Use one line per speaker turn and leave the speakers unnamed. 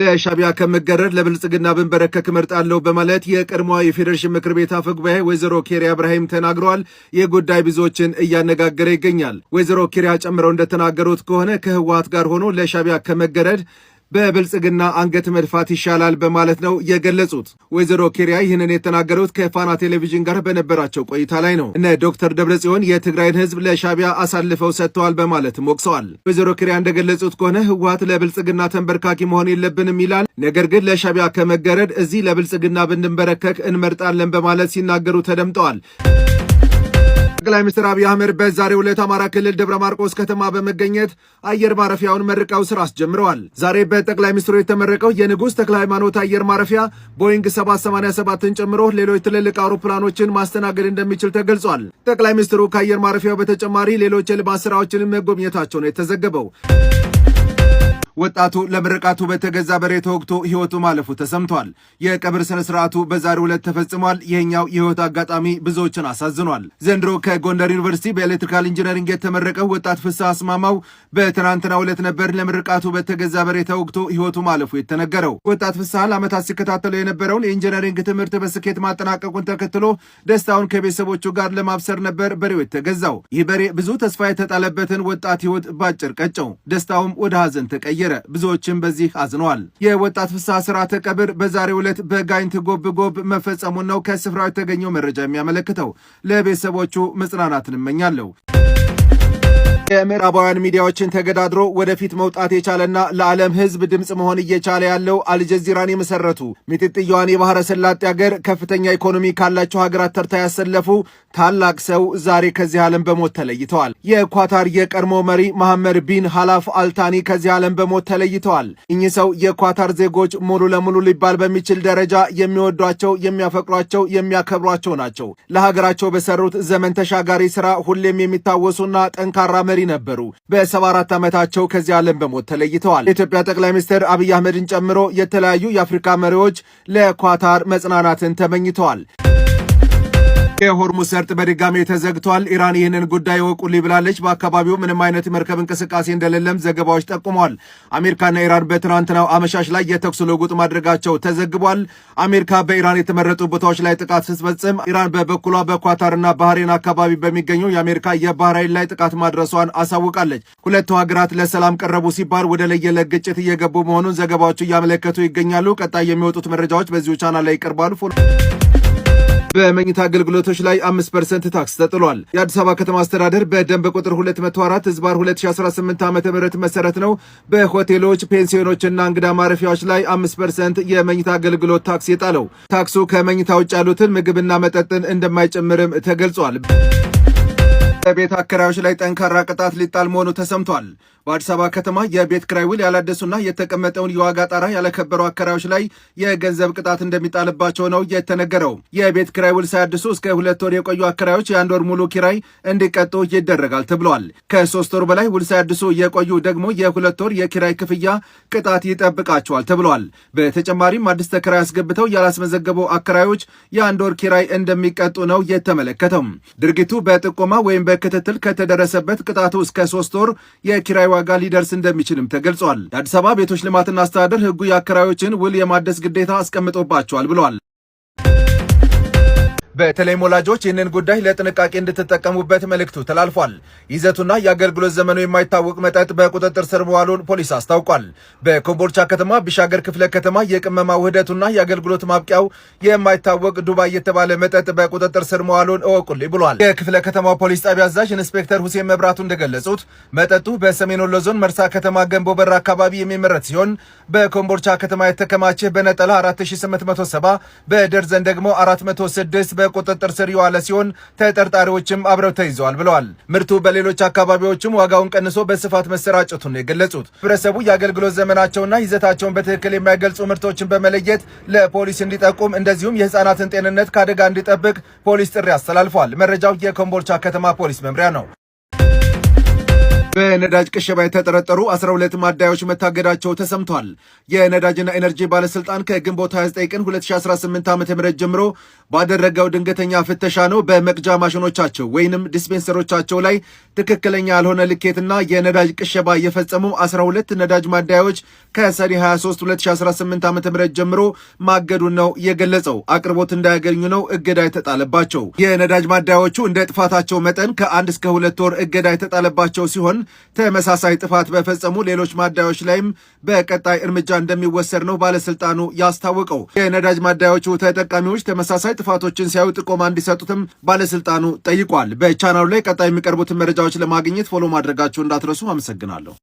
ለሻቢያ ከመገረድ ለብልጽግና ብንበረከክ እመርጣለሁ በማለት የቀድሞዋ የፌዴሬሽን ምክር ቤት አፈ ጉባኤ ወይዘሮ ኬሪያ ኢብራሂም ተናግረዋል። ይህ ጉዳይ ብዙዎችን እያነጋገረ ይገኛል። ወይዘሮ ኬሪያ ጨምረው እንደተናገሩት ከሆነ ከህወሓት ጋር ሆኖ ለሻቢያ ከመገረድ በብልጽግና አንገት መድፋት ይሻላል በማለት ነው የገለጹት። ወይዘሮ ኬሪያ ይህንን የተናገሩት ከፋና ቴሌቪዥን ጋር በነበራቸው ቆይታ ላይ ነው። እነ ዶክተር ደብረጽዮን የትግራይን ህዝብ ለሻቢያ አሳልፈው ሰጥተዋል በማለትም ወቅሰዋል። ወይዘሮ ኬሪያ እንደገለጹት ከሆነ ህወሓት ለብልጽግና ተንበርካኪ መሆን የለብንም ይላል። ነገር ግን ለሻቢያ ከመገረድ እዚህ ለብልጽግና ብንበረከክ እንመርጣለን በማለት ሲናገሩ ተደምጠዋል። ጠቅላይ ሚኒስትር አብይ አህመድ በዛሬው ዕለት አማራ ክልል ደብረ ማርቆስ ከተማ በመገኘት አየር ማረፊያውን መርቀው ስራ አስጀምረዋል። ዛሬ በጠቅላይ ሚኒስትሩ የተመረቀው የንጉሥ ተክለ ሃይማኖት አየር ማረፊያ ቦይንግ 787ን ጨምሮ ሌሎች ትልልቅ አውሮፕላኖችን ማስተናገድ እንደሚችል ተገልጿል። ጠቅላይ ሚኒስትሩ ከአየር ማረፊያው በተጨማሪ ሌሎች የልማት ስራዎችን መጎብኘታቸው ነው የተዘገበው። ወጣቱ ለምርቃቱ በተገዛ በሬ ተወግቶ ህይወቱ ማለፉ ተሰምቷል። የቀብር ስነ ስርዓቱ በዛሬው ዕለት ተፈጽሟል። ይህኛው የህይወት አጋጣሚ ብዙዎችን አሳዝኗል። ዘንድሮ ከጎንደር ዩኒቨርሲቲ በኤሌክትሪካል ኢንጂነሪንግ የተመረቀው ወጣት ፍስሐ አስማማው በትናንትናው ዕለት ነበር ለምርቃቱ በተገዛ በሬ ተወግቶ ህይወቱ ማለፉ የተነገረው። ወጣት ፍስሐ ለዓመታት ሲከታተለው የነበረውን የኢንጂነሪንግ ትምህርት በስኬት ማጠናቀቁን ተከትሎ ደስታውን ከቤተሰቦቹ ጋር ለማብሰር ነበር በሬው የተገዛው። ይህ በሬ ብዙ ተስፋ የተጣለበትን ወጣት ህይወት ባጭር ቀጨው። ደስታውም ወደ ሐዘን ተቀየረ። ብዙዎችም በዚህ አዝነዋል። የወጣት ፍስሐ ስርዓተ ቀብር በዛሬው ዕለት በጋይንት ጎብ መፈጸሙን ነው ከስፍራው የተገኘው መረጃ የሚያመለክተው። ለቤተሰቦቹ መጽናናትን እመኛለሁ። የምዕራባውያን ሚዲያዎችን ተገዳድሮ ወደፊት መውጣት የቻለና ለዓለም ህዝብ ድምፅ መሆን እየቻለ ያለው አልጀዚራን የመሰረቱ ሚጢጥየዋን የባህረ ሰላጤ ሀገር ከፍተኛ ኢኮኖሚ ካላቸው ሀገራት ተርታ ያሰለፉ ታላቅ ሰው ዛሬ ከዚህ ዓለም በሞት ተለይተዋል። የኳታር የቀድሞ መሪ መሐመድ ቢን ሐላፍ አልታኒ ከዚህ ዓለም በሞት ተለይተዋል። እኚህ ሰው የኳታር ዜጎች ሙሉ ለሙሉ ሊባል በሚችል ደረጃ የሚወዷቸው፣ የሚያፈቅሯቸው፣ የሚያከብሯቸው ናቸው። ለሀገራቸው በሰሩት ዘመን ተሻጋሪ ስራ ሁሌም የሚታወሱና ጠንካራ መሪ ነበሩ። በ74 ዓመታቸው ከዚህ ዓለም በሞት ተለይተዋል። የኢትዮጵያ ጠቅላይ ሚኒስትር አብይ አህመድን ጨምሮ የተለያዩ የአፍሪካ መሪዎች ለኳታር መጽናናትን ተመኝተዋል። የሆርሙዝ ሰርጥ በድጋሜ ተዘግቷል። ኢራን ይህንን ጉዳይ ወቁልኝ ብላለች። በአካባቢው ምንም አይነት መርከብ እንቅስቃሴ እንደሌለም ዘገባዎች ጠቁመዋል። አሜሪካና ኢራን በትናንትናው አመሻሽ ላይ የተኩስ ልውውጥ ማድረጋቸው ተዘግቧል። አሜሪካ በኢራን የተመረጡ ቦታዎች ላይ ጥቃት ስትፈጽም፣ ኢራን በበኩሏ በኳታርና ባህሬን አካባቢ በሚገኘው የአሜሪካ የባህር ኃይል ላይ ጥቃት ማድረሷን አሳውቃለች። ሁለቱ ሀገራት ለሰላም ቀረቡ ሲባል ወደ ለየለት ግጭት እየገቡ መሆኑን ዘገባዎቹ እያመለከቱ ይገኛሉ። ቀጣይ የሚወጡት መረጃዎች በዚሁ ቻናል ላይ ይቀርባሉ። በመኝታ አገልግሎቶች ላይ 5% ታክስ ተጥሏል። የአዲስ አበባ ከተማ አስተዳደር በደንብ ቁጥር 204/2018 ዓ.ም መሰረት ነው በሆቴሎች ፔንሲዮኖችና እንግዳ ማረፊያዎች ላይ 5% የመኝታ አገልግሎት ታክስ የጣለው። ታክሱ ከመኝታ ውጭ ያሉትን ምግብና መጠጥን እንደማይጨምርም ተገልጿል። በቤት አከራዮች ላይ ጠንካራ ቅጣት ሊጣል መሆኑ ተሰምቷል። በአዲስ አበባ ከተማ የቤት ክራይ ውል ያላደሱና የተቀመጠውን የዋጋ ጣራ ያለከበሩ አከራዮች ላይ የገንዘብ ቅጣት እንደሚጣልባቸው ነው የተነገረው። የቤት ክራይ ውል ሳያድሱ እስከ 2 ወር የቆዩ አከራዮች የ1 ወር ሙሉ ኪራይ እንዲቀጡ ይደረጋል ተብሏል። ከ3 ወር በላይ ውል ሳያድሱ የቆዩ ደግሞ የ2 ወር የኪራይ ክፍያ ቅጣት ይጠብቃቸዋል ተብሏል። በተጨማሪም አዲስ ተከራይ አስገብተው ያላስመዘገቡ አከራዮች የ1 ወር ኪራይ እንደሚቀጡ ነው የተመለከተው። ድርጊቱ በጥቆማ ወይም በክትትል ከተደረሰበት ቅጣቱ እስከ 3 ወር የኪራይ ዋጋ ሊደርስ እንደሚችልም ተገልጿል። የአዲስ አበባ ቤቶች ልማትና አስተዳደር ሕጉ የአከራዮችን ውል የማደስ ግዴታ አስቀምጦባቸዋል ብሏል። በተለይም ወላጆች ይህንን ጉዳይ ለጥንቃቄ እንድትጠቀሙበት መልእክቱ ተላልፏል። ይዘቱና የአገልግሎት ዘመኑ የማይታወቅ መጠጥ በቁጥጥር ስር መዋሉን ፖሊስ አስታውቋል። በኮምቦልቻ ከተማ ቢሻገር ክፍለ ከተማ የቅመማ ውህደቱና የአገልግሎት ማብቂያው የማይታወቅ ዱባይ የተባለ መጠጥ በቁጥጥር ስር መዋሉን እወቁልኝ ብሏል። የክፍለ ከተማው ፖሊስ ጣቢያ አዛዥ ኢንስፔክተር ሁሴን መብራቱ እንደገለጹት መጠጡ በሰሜን ወሎ ዞን መርሳ ከተማ ገንቦ በር አካባቢ የሚመረት ሲሆን በኮምቦልቻ ከተማ የተከማቸ በነጠላ 4870 በደርዘን ደግሞ 406 በቁጥጥር ስር የዋለ ሲሆን ተጠርጣሪዎችም አብረው ተይዘዋል ብለዋል። ምርቱ በሌሎች አካባቢዎችም ዋጋውን ቀንሶ በስፋት መሰራጨቱን ነው የገለጹት። ህብረተሰቡ የአገልግሎት ዘመናቸውና ይዘታቸውን በትክክል የማይገልጹ ምርቶችን በመለየት ለፖሊስ እንዲጠቁም እንደዚሁም የህፃናትን ጤንነት ከአደጋ እንዲጠብቅ ፖሊስ ጥሪ አስተላልፏል። መረጃው የኮምቦልቻ ከተማ ፖሊስ መምሪያ ነው። በነዳጅ ቅሸባ የተጠረጠሩ 12 ማደያዎች መታገዳቸው ተሰምቷል። የነዳጅና ኤነርጂ ባለስልጣን ከግንቦት 29 ቀን 2018 ዓ.ም ጀምሮ ባደረገው ድንገተኛ ፍተሻ ነው በመቅጃ ማሽኖቻቸው ወይንም ዲስፔንሰሮቻቸው ላይ ትክክለኛ ያልሆነ ልኬትና የነዳጅ ቅሸባ የፈጸሙ 12 ነዳጅ ማደያዎች ከሰኔ 23 2018 ዓ.ም ጀምሮ ማገዱን ነው የገለጸው። አቅርቦት እንዳያገኙ ነው እገዳ የተጣለባቸው። የነዳጅ ማደያዎቹ እንደ ጥፋታቸው መጠን ከ1 እስከ 2 ወር እገዳ የተጣለባቸው ሲሆን ተመሳሳይ ጥፋት በፈጸሙ ሌሎች ማደያዎች ላይም በቀጣይ እርምጃ እንደሚወሰድ ነው ባለስልጣኑ ያስታወቀው። የነዳጅ ማደያዎቹ ተጠቃሚዎች ተመሳሳይ ጥፋቶችን ሲያዩ ጥቆማ እንዲሰጡትም ባለስልጣኑ ጠይቋል። በቻናሉ ላይ ቀጣይ የሚቀርቡትን መረጃዎች ለማግኘት ፎሎ ማድረጋችሁ እንዳትረሱ። አመሰግናለሁ።